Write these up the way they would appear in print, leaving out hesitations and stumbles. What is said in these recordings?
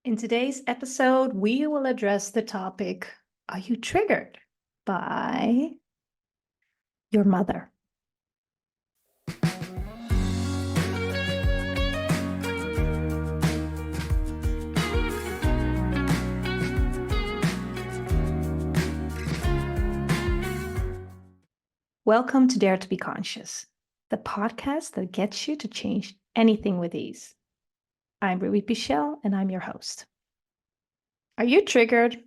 In today's episode, we will address the topic, are you triggered by your mother? Welcome to Dare to Be Conscious, the podcast that gets you to change anything with ease. I'm Ruby Pichel, and I'm your host. Are you triggered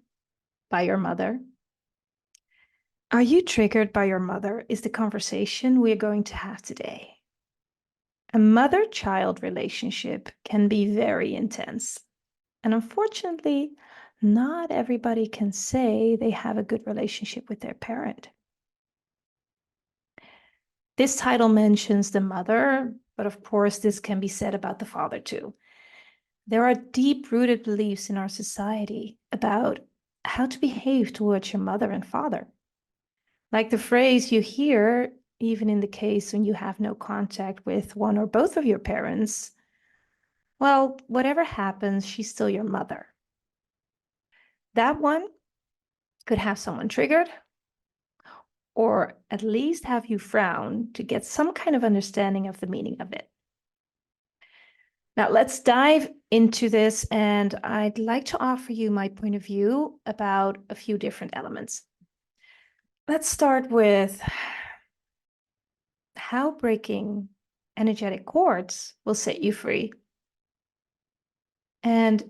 by your mother? Are you triggered by your mother is the conversation we're going to have today. A mother-child relationship can be very intense. And unfortunately, not everybody can say they have a good relationship with their parent. This title mentions the mother, but of course, this can be said about the father too. There are deep-rooted beliefs in our society about how to behave towards your mother and father. Like the phrase you hear, even in the case when you have no contact with one or both of your parents, well, whatever happens, she's still your mother. That one could have someone triggered, or at least have you frown to get some kind of understanding of the meaning of it. Now, let's dive into this, and I'd like to offer you my point of view about a few different elements. Let's start with how breaking energetic cords will set you free. And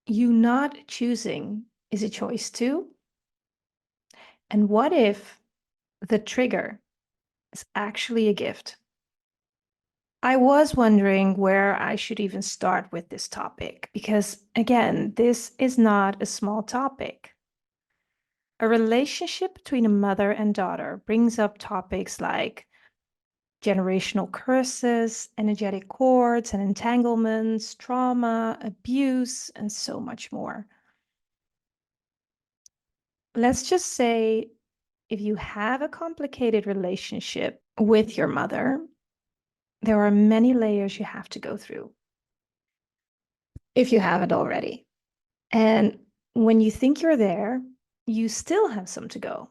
you not choosing is a choice too. And what if the trigger is actually a gift? I was wondering where I should even start with this topic, because again, this is not a small topic. A relationship between a mother and daughter brings up topics like generational curses, energetic cords and entanglements, trauma, abuse, and so much more. Let's just say if you have a complicated relationship with your mother, there are many layers you have to go through if you haven't already. And when you think you're there, you still have some to go.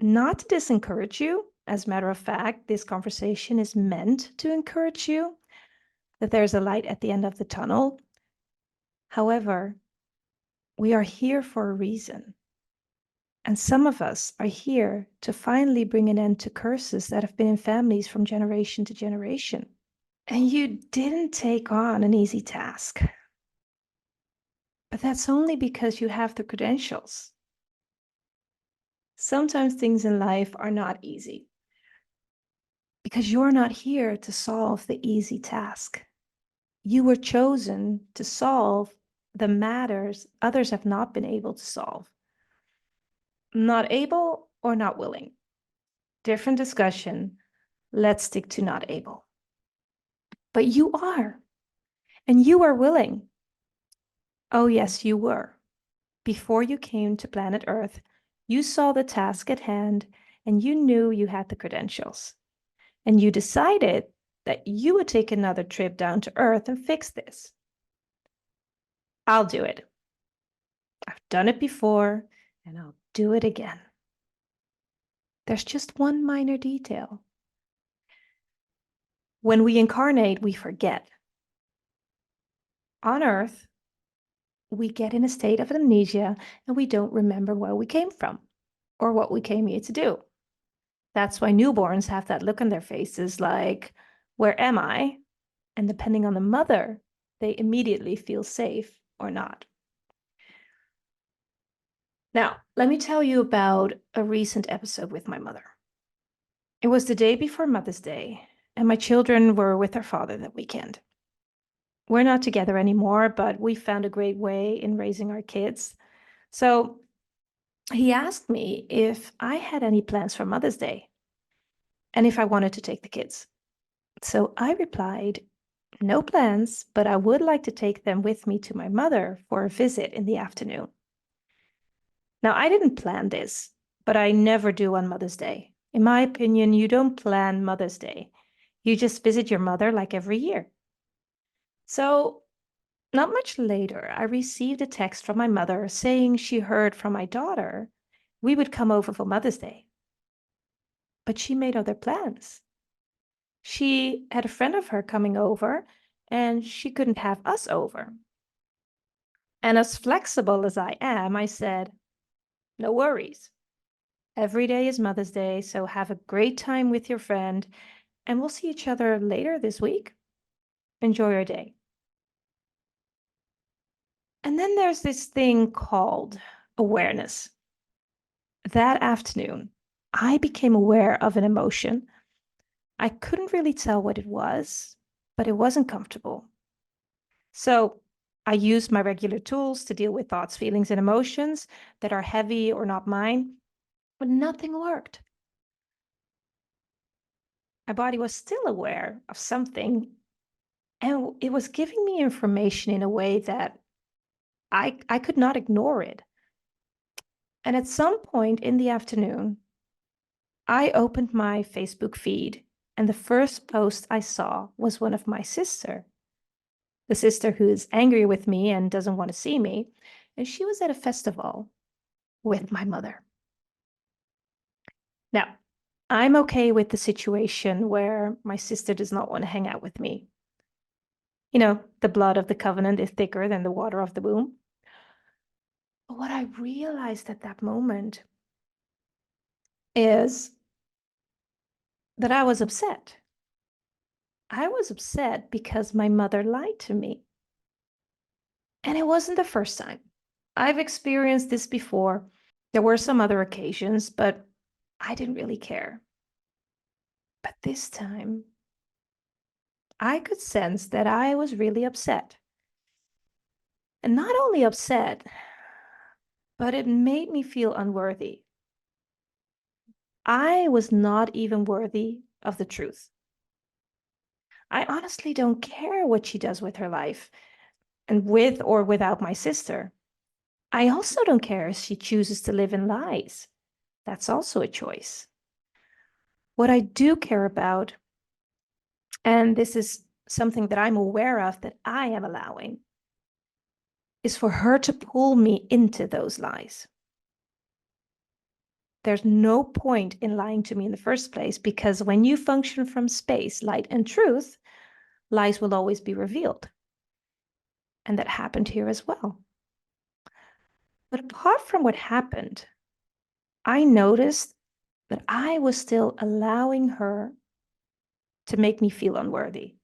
Not to disencourage you. As a matter of fact, this conversation is meant to encourage you that there's a light at the end of the tunnel. However, we are here for a reason. And some of us are here to finally bring an end to curses that have been in families from generation to generation. And you didn't take on an easy task. But that's only because you have the credentials. Sometimes things in life are not easy because you're not here to solve the easy task. You were chosen to solve the matters others have not been able to solve. Not able or not willing. Different discussion. Let's stick to not able. But you are, and you are willing. Oh yes, you were. Before you came to planet Earth, you saw the task at hand and you knew you had the credentials. And you decided that you would take another trip down to Earth and fix this. I'll do it. I've done it before, and I'll do it again. There's just one minor detail. When we incarnate, we forget. On Earth, we get in a state of amnesia and we don't remember where we came from or what we came here to do. That's why newborns have that look on their faces like, where am I? And depending on the mother, they immediately feel safe or not. Now, let me tell you about a recent episode with my mother. It was the day before Mother's Day, and my children were with their father that weekend. We're not together anymore, but we found a great way in raising our kids. So he asked me if I had any plans for Mother's Day and if I wanted to take the kids. So I replied, no plans, but I would like to take them with me to my mother for a visit in the afternoon. Now, I didn't plan this, but I never do on Mother's Day. In my opinion, you don't plan Mother's Day. You just visit your mother like every year. So, not much later, I received a text from my mother saying she heard from my daughter we would come over for Mother's Day. But she made other plans. She had a friend of her coming over, and she couldn't have us over. And as flexible as I am, I said, no worries. Every day is Mother's Day, so have a great time with your friend, and we'll see each other later this week. Enjoy your day. And then there's this thing called awareness. That afternoon, I became aware of an emotion. I couldn't really tell what it was, but it wasn't comfortable. So I used my regular tools to deal with thoughts, feelings, and emotions that are heavy or not mine, but nothing worked. My body was still aware of something, and it was giving me information in a way that I could not ignore it. And at some point in the afternoon, I opened my Facebook feed, and the first post I saw was one of my sister, the sister who is angry with me and doesn't want to see me. And she was at a festival with my mother. Now, I'm okay with the situation where my sister does not want to hang out with me. You know, the blood of the covenant is thicker than the water of the womb. But what I realized at that moment is that I was upset. I was upset because my mother lied to me. And it wasn't the first time. I've experienced this before. There were some other occasions, but I didn't really care. But this time, I could sense that I was really upset. And not only upset, but it made me feel unworthy. I was not even worthy of the truth. I honestly don't care what she does with her life, and with or without my sister. I also don't care if she chooses to live in lies. That's also a choice. What I do care about, and this is something that I'm aware of that I am allowing, is for her to pull me into those lies. There's no point in lying to me in the first place, because when you function from space, light, and truth, lies will always be revealed. And that happened here as well. But apart from what happened, I noticed that I was still allowing her to make me feel unworthy.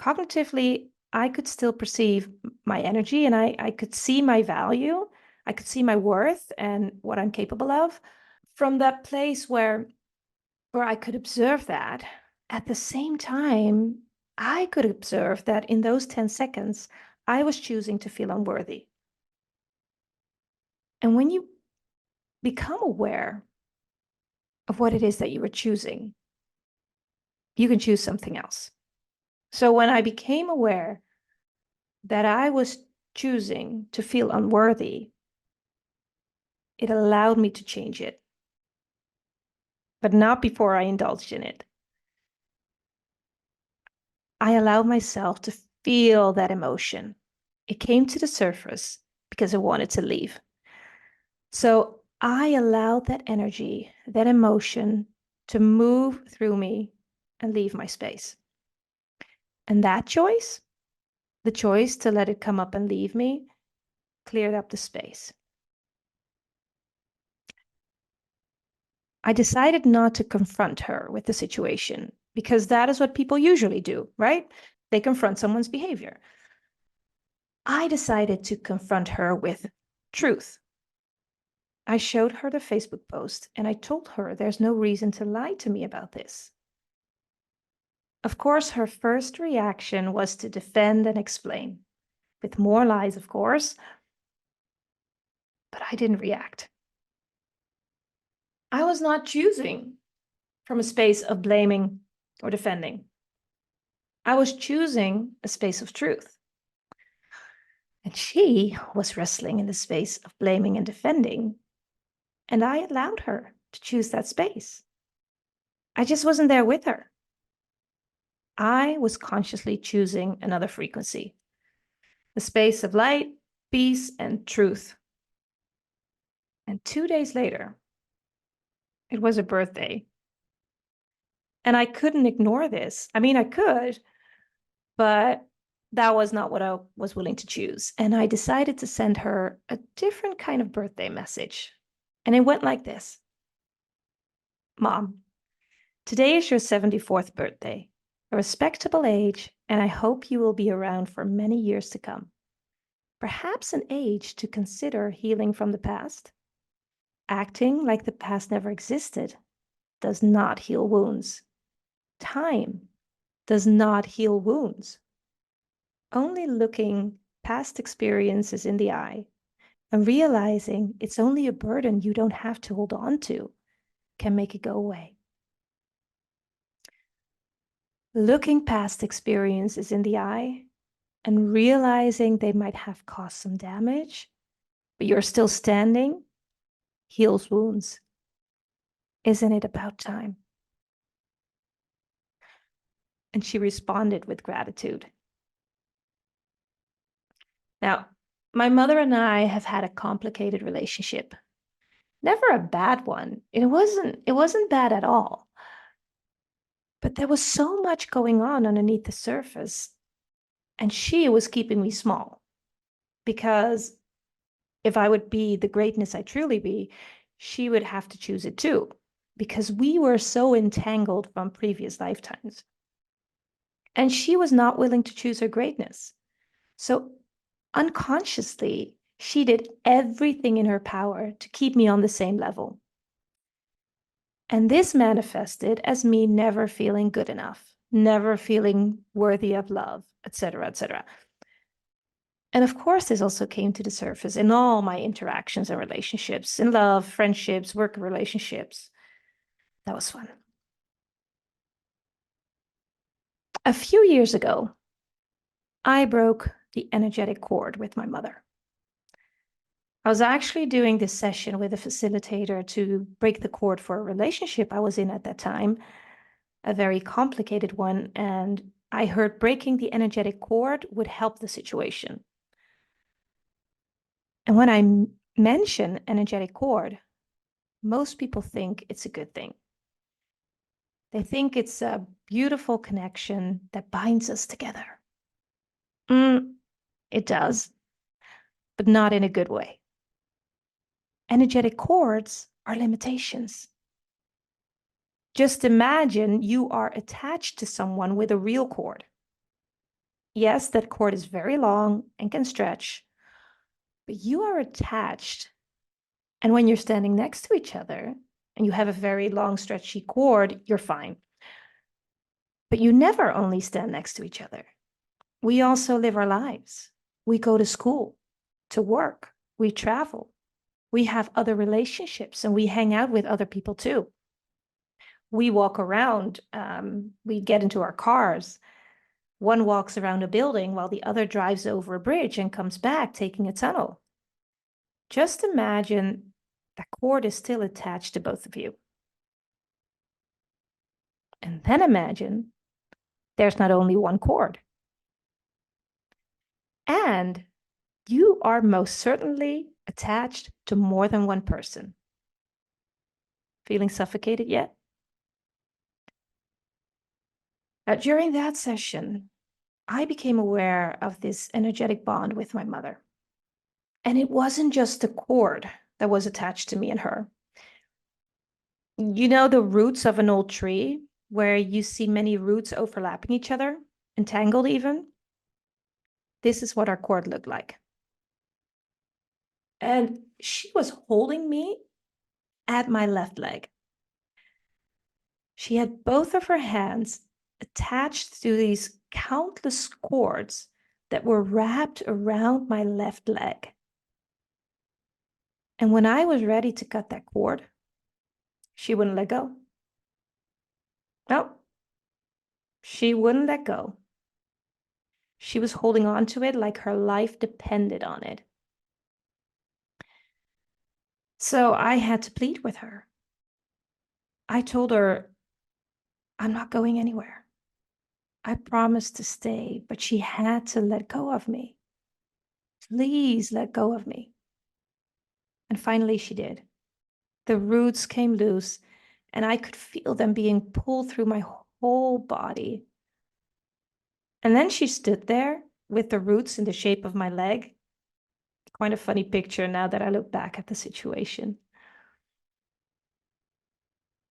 Cognitively, I could still perceive my energy, and I could see my value. I could see my worth and what I'm capable of. From that place where I could observe that, at the same time, I could observe that in those 10 seconds, I was choosing to feel unworthy. And when you become aware of what it is that you were choosing, you can choose something else. So when I became aware that I was choosing to feel unworthy, it allowed me to change it, but not before I indulged in it. I allowed myself to feel that emotion. It came to the surface because I wanted to leave. So I allowed that energy, that emotion to move through me and leave my space. And that choice, the choice to let it come up and leave me, cleared up the space. I decided not to confront her with the situation, because that is what people usually do, right? They confront someone's behavior. I decided to confront her with truth. I showed her the Facebook post, and I told her there's no reason to lie to me about this. Of course, her first reaction was to defend and explain, with more lies, of course, but I didn't react. I was not choosing from a space of blaming or defending. I was choosing a space of truth. And she was wrestling in the space of blaming and defending, and I allowed her to choose that space. I just wasn't there with her. I was consciously choosing another frequency, the space of light, peace, and truth. And 2 days later, it was a birthday. And I couldn't ignore this. I mean, I could, but that was not what I was willing to choose. And I decided to send her a different kind of birthday message. And it went like this: Mom, today is your 74th birthday, a respectable age, and I hope you will be around for many years to come. Perhaps an age to consider healing from the past. Acting like the past never existed does not heal wounds. Time does not heal wounds. Only looking past experiences in the eye and realizing it's only a burden you don't have to hold on to can make it go away. Looking past experiences in the eye and realizing they might have caused some damage, but you're still standing, heals wounds. Isn't it about time? And she responded with gratitude. Now, my mother and I have had a complicated relationship. Never a bad one. It wasn't bad at all. But there was so much going on underneath the surface, and she was keeping me small because if I would be the greatness I truly be, she would have to choose it too, because we were so entangled from previous lifetimes. And she was not willing to choose her greatness. So unconsciously, she did everything in her power to keep me on the same level. And this manifested as me never feeling good enough, never feeling worthy of love, etc., etc. And of course, this also came to the surface in all my interactions and relationships, in love, friendships, work relationships. That was fun. A few years ago, I broke the energetic cord with my mother. I was actually doing this session with a facilitator to break the cord for a relationship I was in at that time, a very complicated one, and I heard breaking the energetic cord would help the situation. And when I mention energetic cord, most people think it's a good thing. They think it's a beautiful connection that binds us together. It does, but not in a good way. Energetic cords are limitations. Just imagine you are attached to someone with a real cord. Yes, that cord is very long and can stretch, but you are attached. And when you're standing next to each other and you have a very long, stretchy cord, you're fine. But you never only stand next to each other. We also live our lives. We go to school, to work, we travel, we have other relationships, and we hang out with other people too. We walk around, we get into our cars. One walks around a building while the other drives over a bridge and comes back taking a tunnel. Just imagine that cord is still attached to both of you. And then imagine there's not only one cord. And you are most certainly attached to more than one person. Feeling suffocated yet? Now, during that session, I became aware of this energetic bond with my mother. And it wasn't just the cord that was attached to me and her. You know the roots of an old tree where you see many roots overlapping each other, entangled even? This is what our cord looked like. And she was holding me at my left leg. She had both of her hands attached to these countless cords that were wrapped around my left leg. And when I was ready to cut that cord, she wouldn't let go. No, she wouldn't let go. She was holding on to it like her life depended on it. So I had to plead with her. I told her, I'm not going anywhere. I promised to stay, but she had to let go of me. Please let go of me. And finally, she did. The roots came loose, and I could feel them being pulled through my whole body. And then she stood there with the roots in the shape of my leg. Quite a funny picture now that I look back at the situation.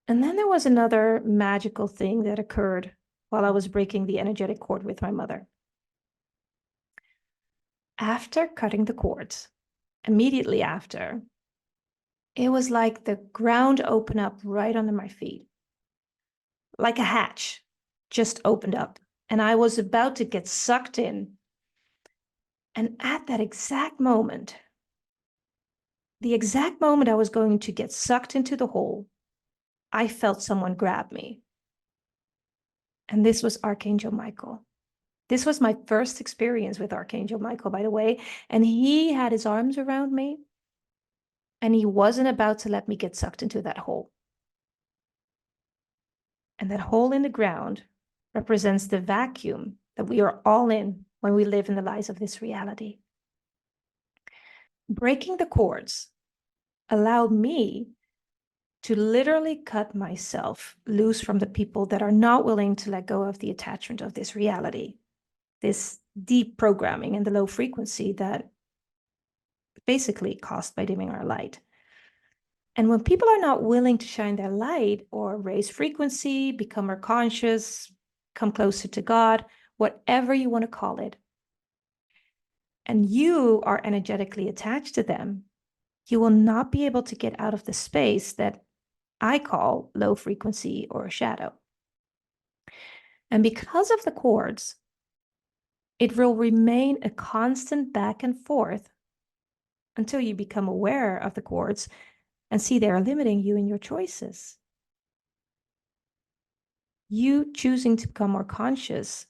And then there was another magical thing that occurred while I was breaking the energetic cord with my mother. After cutting the cords, immediately after, it was like the ground opened up right under my feet. Like a hatch just opened up, and I was about to get sucked in. And at that exact moment, the exact moment I was going to get sucked into the hole, I felt someone grab me. And this was Archangel Michael. This was my first experience with Archangel Michael, by the way. And he had his arms around me, and he wasn't about to let me get sucked into that hole. And that hole in the ground represents the vacuum that we are all in when we live in the lies of this reality. Breaking the cords allowed me to literally cut myself loose from the people that are not willing to let go of the attachment of this reality, this deep programming and the low frequency that basically caused by dimming our light. And when people are not willing to shine their light or raise frequency, become more conscious, come closer to God, whatever you want to call it, and you are energetically attached to them, you will not be able to get out of the space that I call low frequency or shadow. And because of the cords, it will remain a constant back and forth until you become aware of the cords and see they are limiting you in your choices. You choosing to become more conscious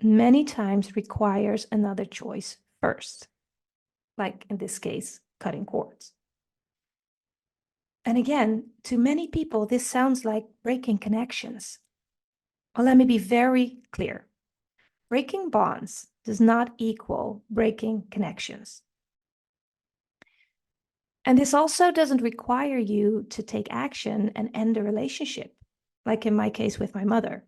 many times requires another choice first, like in this case, cutting cords. And again, to many people, this sounds like breaking connections. Well, let me be very clear. Breaking bonds does not equal breaking connections. And this also doesn't require you to take action and end a relationship, like in my case with my mother.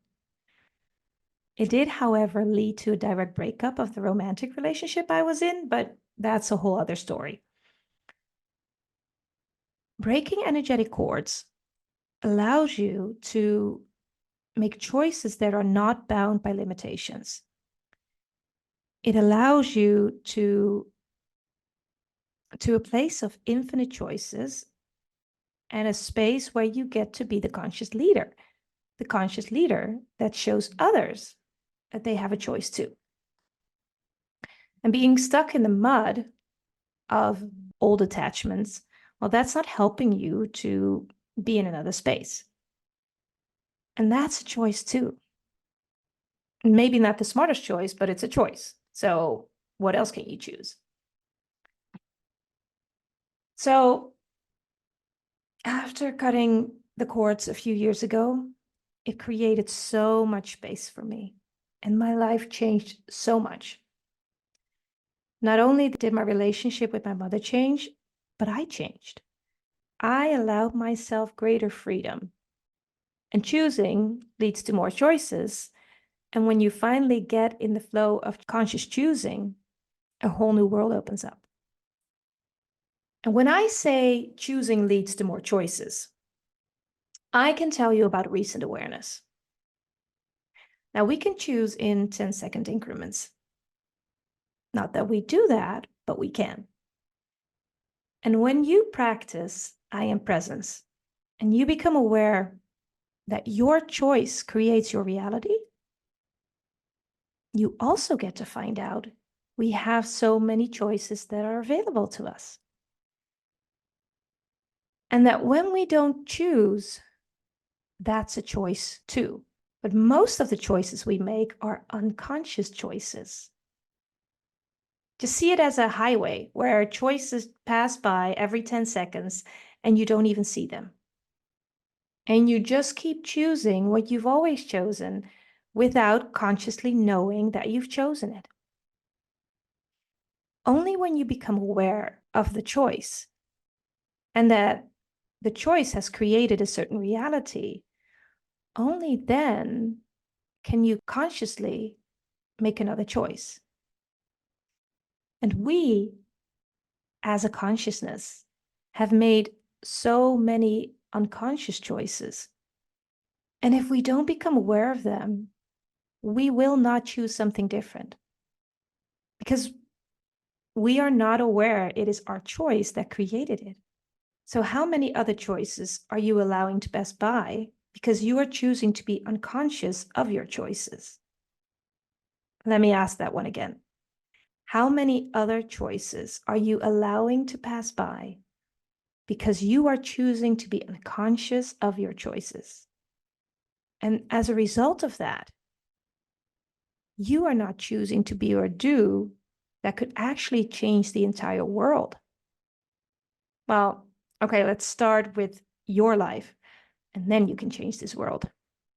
It did, however, lead to a direct breakup of the romantic relationship I was in, but that's a whole other story. Breaking energetic cords allows you to make choices that are not bound by limitations. It allows you to a place of infinite choices and a space where you get to be the conscious leader that shows others that they have a choice too. And being stuck in the mud of old attachments, well, that's not helping you to be in another space. And that's a choice too. Maybe not the smartest choice, but it's a choice. So what else can you choose? So after cutting the cords a few years ago, it created so much space for me, and my life changed so much. Not only did my relationship with my mother change, but I changed. I allowed myself greater freedom. And choosing leads to more choices. And when you finally get in the flow of conscious choosing, a whole new world opens up. And when I say choosing leads to more choices, I can tell you about recent awareness. Now, we can choose in 10-second increments. Not that we do that, but we can. And when you practice I am presence, and you become aware that your choice creates your reality, you also get to find out we have so many choices that are available to us. And that when we don't choose, that's a choice too. But most of the choices we make are unconscious choices. Just see it as a highway where choices pass by every 10 seconds and you don't even see them. And you just keep choosing what you've always chosen without consciously knowing that you've chosen it. Only when you become aware of the choice and that the choice has created a certain reality, only then can you consciously make another choice. And we, as a consciousness, have made so many unconscious choices. And if we don't become aware of them, we will not choose something different because we are not aware it is our choice that created it. So how many other choices are you allowing to pass by because you are choosing to be unconscious of your choices? Let me ask that one again. How many other choices are you allowing to pass by because you are choosing to be unconscious of your choices? And as a result of that, you are not choosing to be or do that could actually change the entire world. Well, okay, let's start with your life, and then you can change this world.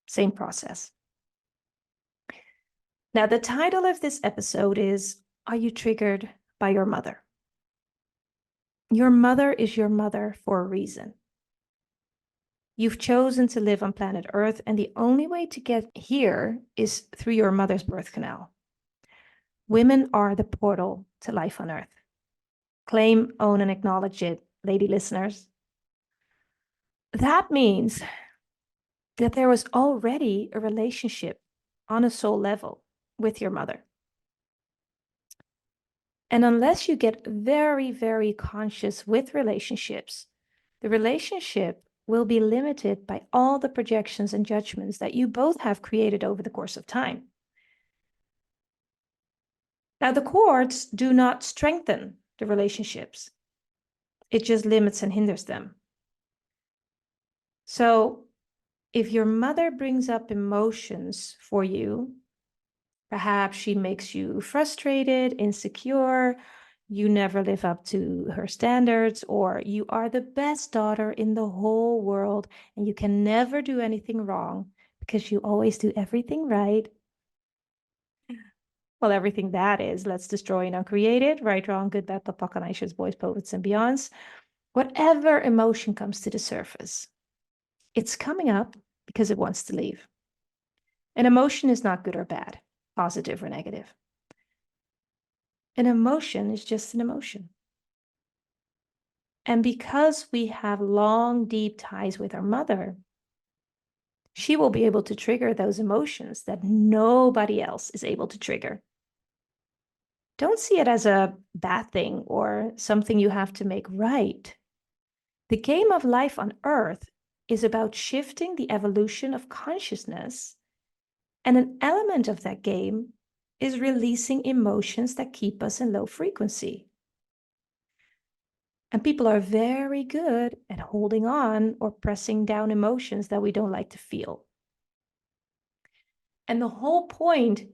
Same process. Now, the title of this episode is, Are You Triggered by Your Mother? Your mother is your mother for a reason. You've chosen to live on planet Earth, and the only way to get here is through your mother's birth canal. Women are the portal to life on Earth. Claim, own, and acknowledge it, lady listeners. That means that there was already a relationship on a soul level with your mother. And unless you get very, very conscious with relationships, the relationship will be limited by all the projections and judgments that you both have created over the course of time. Now, the cords do not strengthen the relationships. It just limits and hinders them. So if your mother brings up emotions for you, perhaps she makes you frustrated, insecure, you never live up to her standards, or you are the best daughter in the whole world and you can never do anything wrong because you always do everything right. Well, everything that is, let's destroy and uncreate it, right, wrong, good, bad, papakanishes, boys, poets, and beyonds. Whatever emotion comes to the surface, it's coming up because it wants to leave. An emotion is not good or bad, positive or negative. An emotion is just an emotion. And because we have long, deep ties with our mother, she will be able to trigger those emotions that nobody else is able to trigger. Don't see it as a bad thing or something you have to make right. The game of life on Earth is about shifting the evolution of consciousness, and an element of that game is releasing emotions that keep us in low frequency. And people are very good at holding on or pressing down emotions that we don't like to feel. And the whole point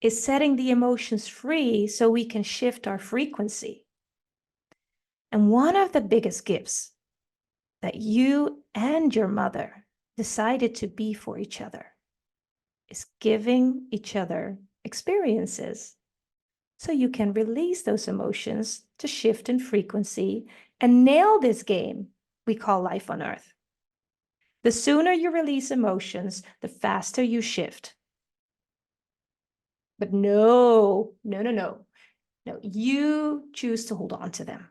is setting the emotions free so we can shift our frequency. And one of the biggest gifts that you and your mother decided to be for each other is giving each other experiences so you can release those emotions to shift in frequency and nail this game we call life on Earth. The sooner you release emotions, the faster you shift. But no, you choose to hold on to them.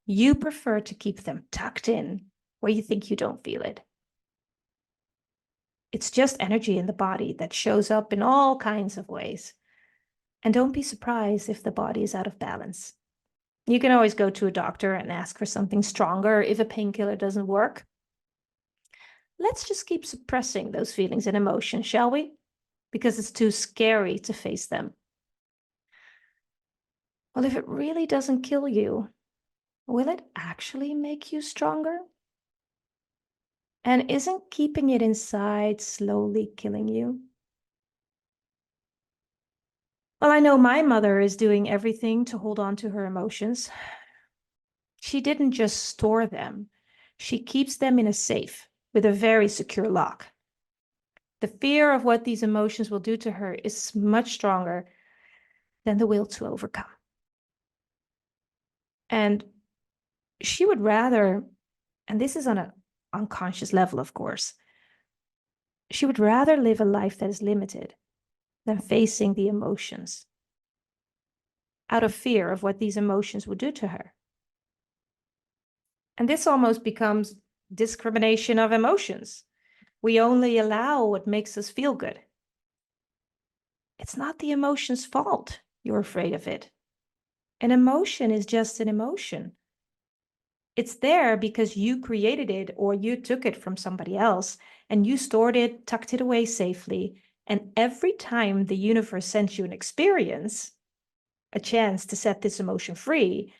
You prefer to keep them tucked in where you think you don't feel it. It's just energy in the body that shows up in all kinds of ways. And don't be surprised if the body is out of balance. You can always go to a doctor and ask for something stronger if a painkiller doesn't work. Let's just keep suppressing those feelings and emotions, shall we? Because it's too scary to face them. Well, if it really doesn't kill you, will it actually make you stronger? And isn't keeping it inside slowly killing you? Well, I know my mother is doing everything to hold on to her emotions. She didn't just store them. She keeps them in a safe with a very secure lock. The fear of what these emotions will do to her is much stronger than the will to overcome. And she would rather, and this is on an unconscious level, of course, she would rather live a life that is limited than facing the emotions out of fear of what these emotions would do to her. And this almost becomes discrimination of emotions. We only allow what makes us feel good. It's not the emotion's fault you're afraid of it. An emotion is just an emotion. It's there because you created it or you took it from somebody else and you stored it, tucked it away safely. And every time the universe sends you an experience, a chance to set this emotion free,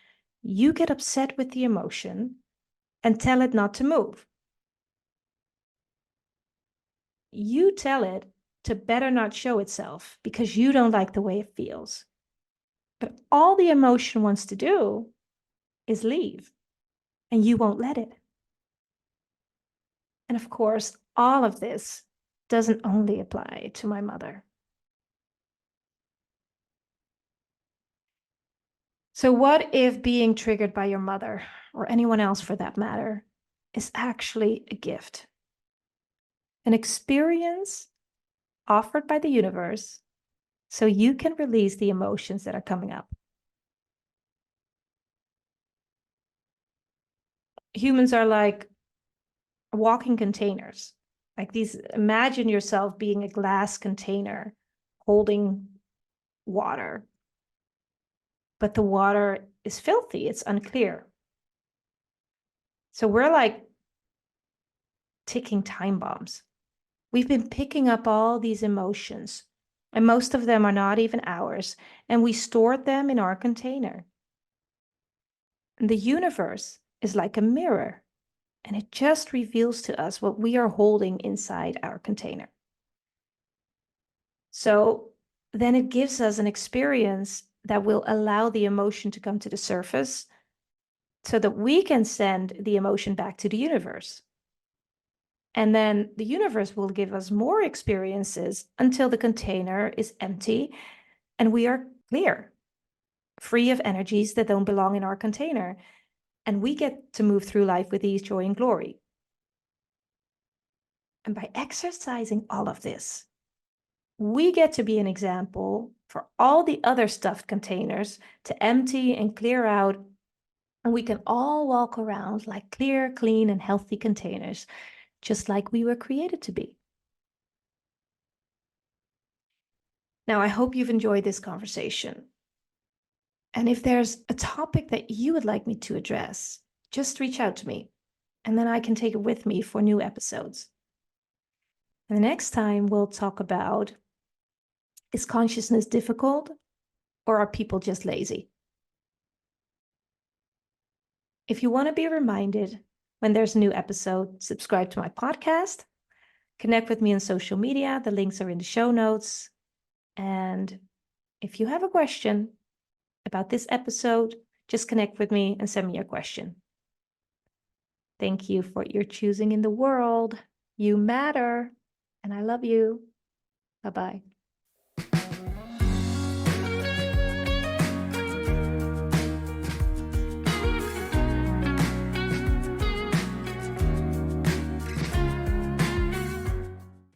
you get upset with the emotion and tell it not to move. You tell it to better not show itself because you don't like the way it feels. But all the emotion wants to do is leave, and you won't let it. And of course, all of this doesn't only apply to my mother. So, what if being triggered by your mother, or anyone else for that matter, is actually a gift? An experience offered by the universe so you can release the emotions that are coming up. Humans are like walking containers. Like these, imagine yourself being a glass container holding water, but the water is filthy, it's unclear. So we're like ticking time bombs. We've been picking up all these emotions, and most of them are not even ours, and we stored them in our container. And the universe is like a mirror, and it just reveals to us what we are holding inside our container. So then it gives us an experience that will allow the emotion to come to the surface so that we can send the emotion back to the universe. And then the universe will give us more experiences until the container is empty and we are clear, free of energies that don't belong in our container. And we get to move through life with ease, joy, and glory. And by exercising all of this, we get to be an example for all the other stuffed containers to empty and clear out. And we can all walk around like clear, clean, and healthy containers, just like we were created to be. Now, I hope you've enjoyed this conversation. And if there's a topic that you would like me to address, just reach out to me, and then I can take it with me for new episodes. And the next time we'll talk about, is consciousness difficult or are people just lazy? If you want to be reminded when there's a new episode, subscribe to my podcast, connect with me on social media. The links are in the show notes. And if you have a question about this episode, just connect with me and send me your question. Thank you for your choosing in the world. You matter, and I love you. Bye-bye.